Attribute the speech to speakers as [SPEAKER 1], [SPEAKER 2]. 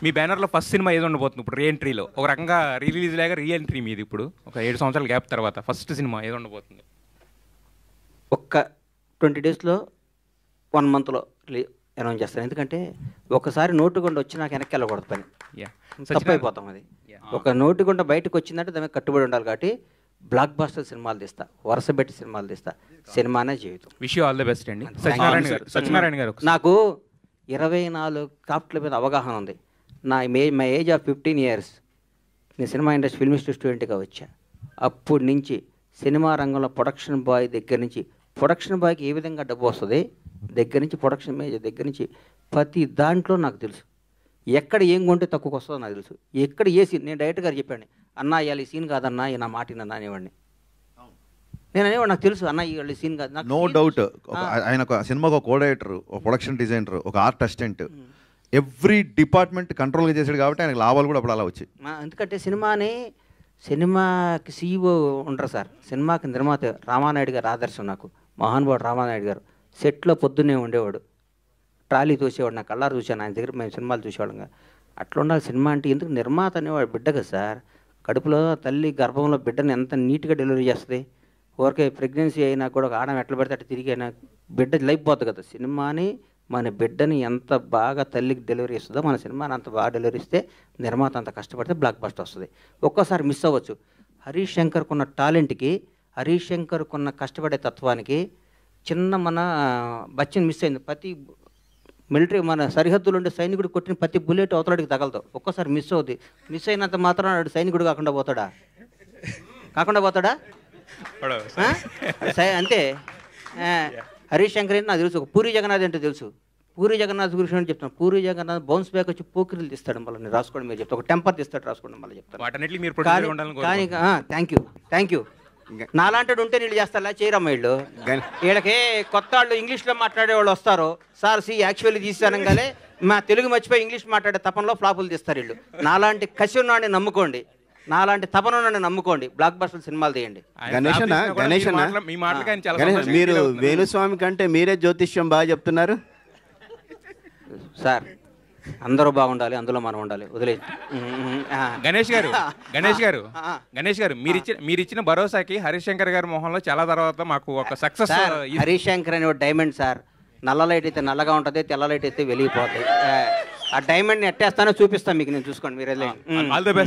[SPEAKER 1] మీ బ్యానర్లో first cinema ఏది ఉండబోతుంది ఇప్పుడు రీ ఎంట్రీలో? ఒక రకంగా రిలీజ్ లాగా రీ ఎంట్రీ మీది ఇప్పుడు ఒక 7 సంవత్సరాల గ్యాప్ తర్వాత ఫస్ట్ సినిమా ఏది ఉండబోతుంది?
[SPEAKER 2] ఒక్క 20 డేస్లో 1 మంత్లో అనౌన్స్ చేస్తాను. ఎందుకంటే ఒకసారి నోటుగుండ వచ్చి నాకు వెనక్కి వెళ్ళకూడదు పని, తప్పైపోతాం. అది ఒక నోటుగుండ బయటకు వచ్చిందంటే దానికి కట్టుబడి ఉండాలి. కాబట్టి బ్లాక్ బాస్టర్ సినిమాలు తీస్తా, వరుస పెట్టి సినిమాలు తీస్తా. సినిమానే జీవితం.
[SPEAKER 1] Wish you all the best అండి. సత్యనారాయణ గారు,
[SPEAKER 2] నాకు 24 క్రాఫ్ట్ల మీద అవగాహన ఉంది. మై ఏజ్ ఆఫ్ 15 years నేను సినిమా ఇండస్ట్రీ ఫిల్మ్ ఇన్స్టిట్యూట్ స్టూడెంట్గా వచ్చా. అప్పటి నుంచి సినిమా రంగంలో ప్రొడక్షన్ బాయ్ దగ్గర నుంచి, ప్రొడక్షన్ బాయ్కి ఏ విధంగా డబ్బు వస్తుంది దగ్గర నుంచి, ప్రొడక్షన్ మేనేజర్ దగ్గర నుంచి ప్రతి దాంట్లో నాకు తెలుసు. ఎక్కడ ఏం కొంటే తక్కువకి వస్తుందో నాకు తెలుసు. ఎక్కడ ఏ సీన్, నేను డైరెక్టర్ గారు చెప్పాను, అన్న ఇవాళ ఈ సీన్ కాదన్నా, నా మాటినన్నా అనేవాడిని. నేను అనేవాడు, నాకు తెలుసు అన్న ఇవాళ ఈ సీన్ కాదు.
[SPEAKER 3] No doubt. ఆయన ఒక సినిమాకు ఒక కోఆర్డినేటర్, ఒక ప్రొడక్షన్ డిజైనర్, ఒక ఆర్ట్ అసిస్టెంట్, ఎవ్రీ డిపార్ట్మెంట్ కంట్రోల్గా చేశాడు. కాబట్టి ఆయనకు లాభాలు కూడా అప్పుడు అలా వచ్చాయి.
[SPEAKER 2] ఎందుకంటే సినిమాకి CEO ఉంటారు సార్, సినిమాకి నిర్మాత రామానాయుడు గారు ఆదర్శం నాకు. మహానుభావుడు రామానాయుడు గారు సెట్లో పొద్దున్నే ఉండేవాడు, ట్రాలీ తోసేవాడు. నాకు కళ్ళారు చూశాను ఆయన దగ్గర, మేము సినిమాలు చూసేవాళ్ళం. అట్లా ఉండాలి సినిమా అంటే. ఎందుకు నిర్మాత అనేవాడు బిడ్డ కదా సార్, కడుపులో తల్లి గర్భంలో బిడ్డను ఎంత నీట్గా డెలివరీ చేస్తుంది. ఊరికే ప్రెగ్నెన్సీ అయినా కూడా ఒక ఆడడం ఎట్లా పెడితే అట్లా తిరిగి అయినా బిడ్డ లైఫ్ పోతుంది కదా. సినిమాని మన బిడ్డని ఎంత బాగా తల్లికి డెలివరీ ఇస్తుందో మన సినిమాని అంత బాగా డెలివరీ ఇస్తే నిర్మాత అంత కష్టపడితే బ్లాక్ బస్టర్ వస్తుంది. ఒక్కోసారి మిస్ అవ్వచ్చు. హరీష్ శంకర్కున్న టాలెంట్కి, హరీష్ శంకర్కున్న కష్టపడే తత్వానికి మన బచ్చన్ మిస్ అయింది. ప్రతి మిలిటరీ మన సరిహద్దులు ఉండే సైనికుడు కొట్టిన ప్రతి బుల్లెట్ అవతలడికి తగలదు. ఒక్కోసారి మిస్ అవుద్ది. మిస్ అయినంత మాత్రం సైనికుడు కాకుండా పోతాడా? అంతే. హరీష్ శంకర్ ఏంటి నాకు తెలుసు. పూరి జగన్నాథ్ అంటే తెలుసు. పూరి జగన్నాథ్ గురించి అని చెప్తాను. పూరి జగన్నాథ్ బౌన్స్ బ్యాక్ వచ్చి పోకిరీలు తీస్తాడు. మళ్ళీ నేను రాసుకోండి, మీరు చెప్తాను. ఒక టెంపర్ తీస్తాడు, రాసుకోండి మళ్ళీ చెప్తాను. కానీ థ్యాంక్ యూ. నాలాంటి ఉంటే వీళ్ళు చేస్తారా? చేయరమ్మ వీళ్ళు. వీళ్ళకి కొత్త వాళ్ళు ఇంగ్లీష్లో మాట్లాడే వాళ్ళు వస్తారు. సార్ యాక్చువల్లీ తీస్తానంగానే మా తెలుగు మర్చిపోయి ఇంగ్లీష్ మాట్లాడే తపనలో ఫ్లాపులు తీస్తారు వీళ్ళు. నాలాంటి కసి ఉన్నాడిని నమ్ముకోండి, నాలాంటి తపన ఉన్నాడిని నమ్ముకోండి, బ్లాక్ బస్టర్ సినిమాలు తీయండి.
[SPEAKER 4] గణేష్ మీరు వేణుస్వామి కంటే మీరే జ్యోతిష్యం బాగా చెప్తున్నారు
[SPEAKER 2] సార్. అందరూ బాగుండాలి, అందులో మనం ఉండాలి. వదిలే
[SPEAKER 1] గణేష్ గారు మీరు ఇచ్చిన భరోసాకి హరీష్ శంకర్ గారి మొహంలో చాలా తర్వాత మాకు ఒక సక్సెస్.
[SPEAKER 2] హరీష్ శంకర్ అనే డైమండ్ సార్. నల్ల లైట్ అయితే నల్లగా ఉంటుంది, తెల్ల లైట్ అయితే వెలిగిపోతాయి. ఆ డైమండ్ని ఎట్టేస్తానో చూపిస్తాను మీకు, నేను చూసుకోండి మీరు.
[SPEAKER 1] All the best.